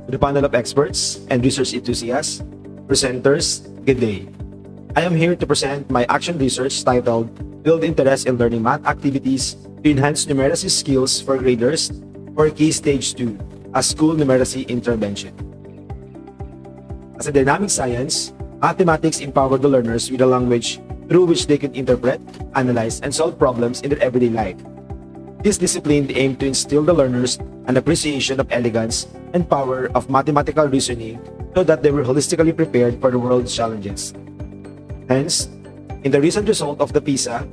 to the panel of experts and research enthusiasts, presenters, good day. I am here to present my action research titled Build Interest in Learning Math Activities to Enhance Numeracy Skills for Graders for Key Stage 2, a School Numeracy Intervention. As a dynamic science, mathematics empowered the learners with a language through which they could interpret, analyze, and solve problems in their everyday life. This discipline aimed to instill the learners an appreciation of elegance and power of mathematical reasoning so that they were holistically prepared for the world's challenges. Hence, in the recent result of the PISA,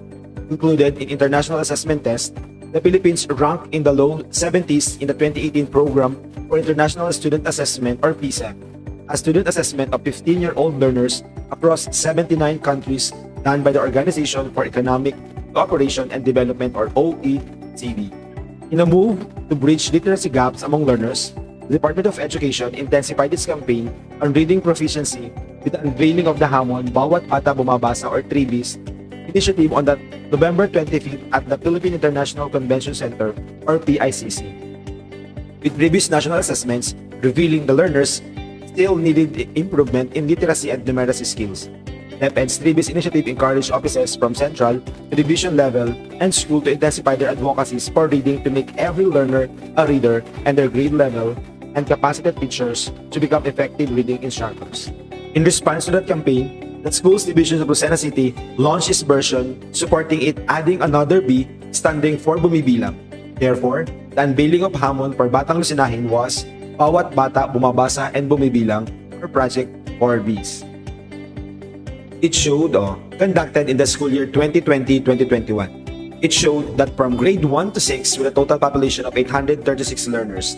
included in International Assessment Test, the Philippines ranked in the low 70s in the 2018 Program for International Student Assessment or PISA, a student assessment of 15-year-old learners across 79 countries done by the Organization for Economic Cooperation and Development or OECD. In a move to bridge literacy gaps among learners, the Department of Education intensified its campaign on reading proficiency with the unveiling of the hamon Bawat Bata Bumabasa or 3Bs initiative on the November 25th at the Philippine International Convention Center or PICC. With previous national assessments revealing the learners still needed improvement in literacy and numeracy skills, DepEd's 3Bs initiative encouraged offices from central to division level and school to intensify their advocacies for reading to make every learner a reader and their grade level and capacity teachers to become effective reading instructors. In response to that campaign, the school's division of Lucena City launched its version supporting it, adding another B standing for Bumibilang. Therefore, the unveiling of hamon for Batang Lucinahin was Bawat Bata Bumabasa and Bumibilang for Project 4Bs. It showed, conducted in the school year 2020-2021. It showed that from grade 1 to 6 with a total population of 836 learners,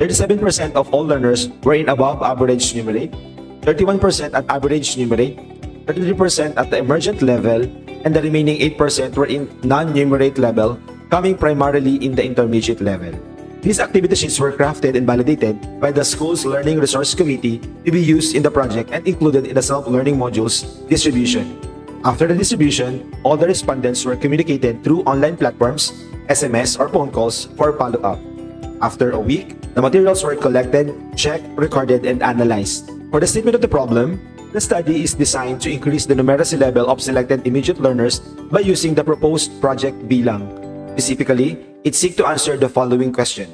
37% of all learners were in above average numerate, 31% at average numerate, 33% at the emergent level, and the remaining 8% were in non-numerate level, coming primarily in the intermediate level. These activity sheets were crafted and validated by the school's Learning Resource Committee to be used in the project and included in the self-learning modules distribution. After the distribution, all the respondents were communicated through online platforms, SMS, or phone calls for follow-up. After a week, the materials were collected, checked, recorded, and analyzed. For the statement of the problem, the study is designed to increase the numeracy level of selected immediate learners by using the proposed Project BILANG. Specifically, it seeks to answer the following question.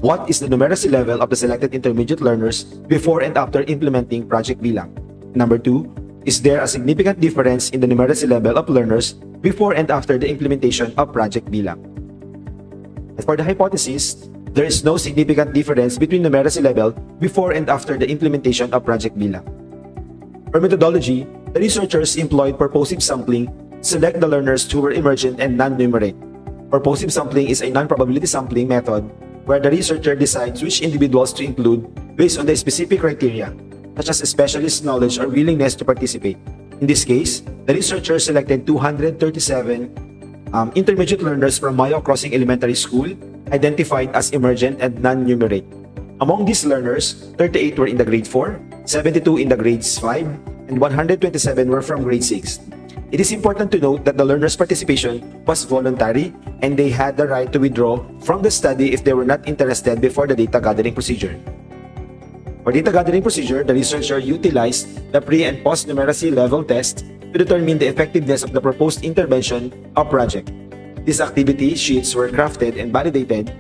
What is the numeracy level of the selected intermediate learners before and after implementing Project BILANG? Number 2, is there a significant difference in the numeracy level of learners before and after the implementation of Project BILANG? And for the hypothesis, there is no significant difference between numeracy level before and after the implementation of Project BILANG. For methodology, the researchers employed purposive sampling to select the learners who were emergent and non-numerate. Purposive sampling is a non-probability sampling method where the researcher decides which individuals to include based on the specific criteria, such as specialist knowledge or willingness to participate. In this case, the researcher selected 237 intermediate learners from Mayo Crossing Elementary School, identified as emergent and non-numerate. Among these learners, 38 were in the grade 4, 72 in the grades 5, and 127 were from grade 6. It is important to note that the learners' participation was voluntary and they had the right to withdraw from the study if they were not interested before the data gathering procedure. For data gathering procedure, the researcher utilized the pre- and post-numeracy level test to determine the effectiveness of the proposed intervention or project. These activity sheets were crafted and validated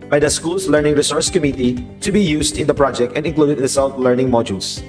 by the school's Learning Resource Committee to be used in the project and included in the self-learning modules.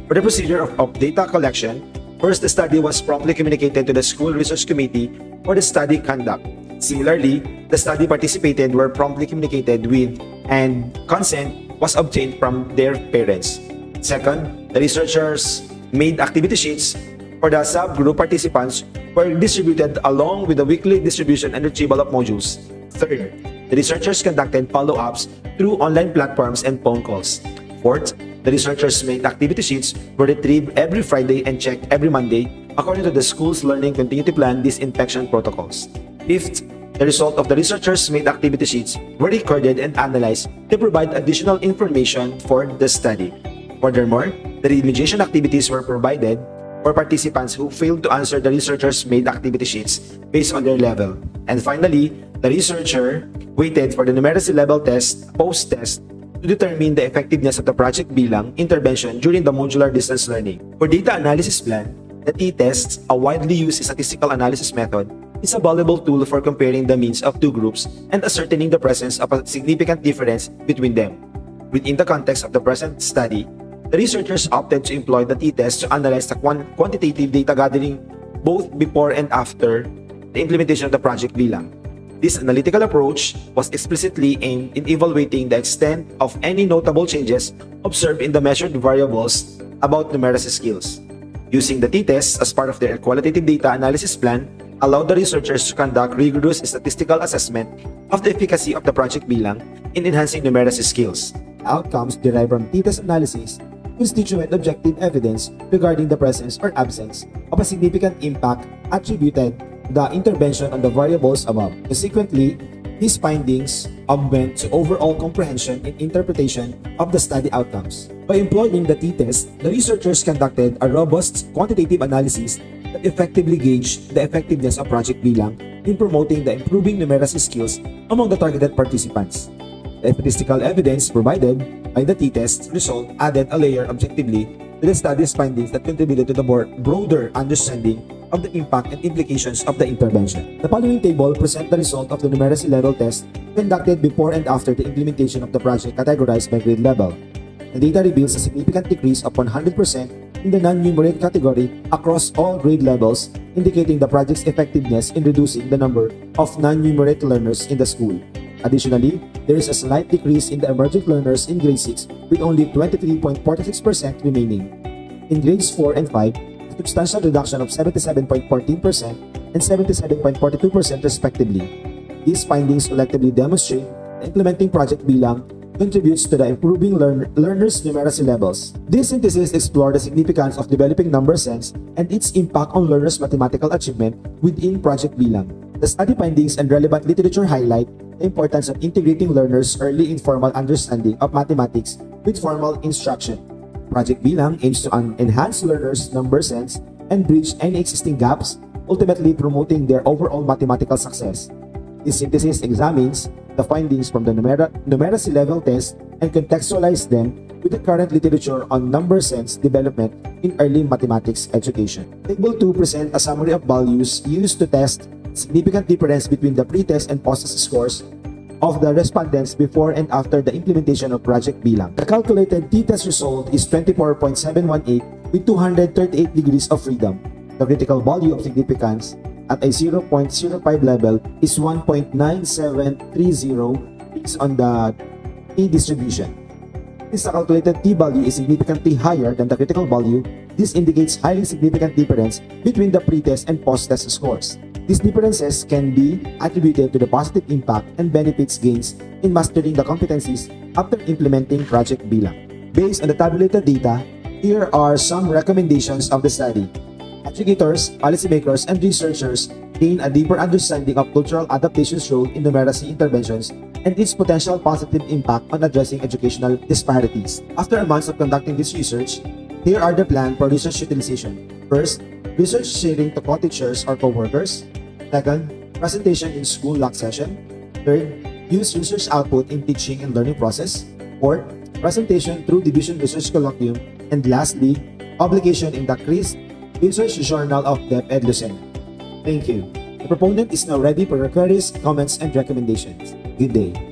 For the procedure of data collection, first, the study was promptly communicated to the School Research Committee for the study conduct. Similarly, the study participated were promptly communicated with and consent was obtained from their parents. Second, the researchers made activity sheets for the subgroup participants were distributed along with the weekly distribution and retrieval of modules. Third, the researchers conducted follow-ups through online platforms and phone calls. Fourth, the researchers made activity sheets were retrieved every Friday and checked every Monday according to the school's learning continuity plan disinfection protocols. Fifth, the result of the researchers made activity sheets were recorded and analyzed to provide additional information for the study. Furthermore, the remediation activities were provided for participants who failed to answer the researchers made activity sheets based on their level. And finally, the researcher waited for the numeracy level test, post-test, to determine the effectiveness of the Project BILANG intervention during the modular distance learning. For data analysis plan, the t-test, a widely used statistical analysis method, is a valuable tool for comparing the means of two groups and ascertaining the presence of a significant difference between them. Within the context of the present study, the researchers opted to employ the t-test to analyze the quantitative data gathering both before and after the implementation of the Project BILANG. This analytical approach was explicitly aimed in evaluating the extent of any notable changes observed in the measured variables about numeracy skills. Using the t-test as part of their qualitative data analysis plan allowed the researchers to conduct rigorous statistical assessment of the efficacy of the Project BILANG in enhancing numeracy skills. Outcomes derived from t-test analysis constitute objective evidence regarding the presence or absence of a significant impact attributed to the intervention on the variables above. Consequently, these findings augment to overall comprehension and interpretation of the study outcomes. By employing the t-test, the researchers conducted a robust quantitative analysis that effectively gauged the effectiveness of Project BILANG in promoting the improving numeracy skills among the targeted participants. The statistical evidence provided by the t-test result added a layer objectively to the study's findings that contributed to the broader understanding of the impact and implications of the intervention. The following table presents the result of the numeracy level test conducted before and after the implementation of the project categorized by grade level. The data reveals a significant decrease of 100% in the non-numerate category across all grade levels, indicating the project's effectiveness in reducing the number of non-numerate learners in the school. Additionally, there is a slight decrease in the emergent learners in grade 6 with only 23.46% remaining. In grades 4 and 5, a substantial reduction of 77.14% and 77.42% respectively. These findings collectively demonstrate that implementing Project BILANG contributes to the improving learners' numeracy levels. This synthesis explored the significance of developing number sense and its impact on learners' mathematical achievement within Project BILANG. The study findings and relevant literature highlight the importance of integrating learners' early informal understanding of mathematics with formal instruction. Project BILANG aims to enhance learners' number sense and bridge any existing gaps, ultimately promoting their overall mathematical success. This synthesis examines the findings from the numeracy level test and contextualizes them with the current literature on number sense development in early mathematics education. Table 2 presents a summary of values used to test significant difference between the pre-test and post-test scores of the respondents before and after the implementation of Project BILANG. The calculated t-test result is 24.718 with 238 degrees of freedom. The critical value of significance at a 0.05 level is 1.9730 based on the t-distribution. Since the calculated t-value is significantly higher than the critical value, this indicates highly significant difference between the pre-test and post-test scores. These differences can be attributed to the positive impact and benefits gains in mastering the competencies after implementing Project BILANG. Based on the tabulated data, here are some recommendations of the study. Educators, policymakers, and researchers gain a deeper understanding of cultural adaptation's role in numeracy interventions and its potential positive impact on addressing educational disparities. After a month of conducting this research, here are the plans for research utilization. First, research sharing to co-teachers or co-workers. Second, presentation in school lock session. Third, use research output in teaching and learning process. Fourth, presentation through division research colloquium. And lastly, publication in the CRIS Research Journal of DepEd Lucena. Thank you. The proponent is now ready for your queries, comments, and recommendations. Good day.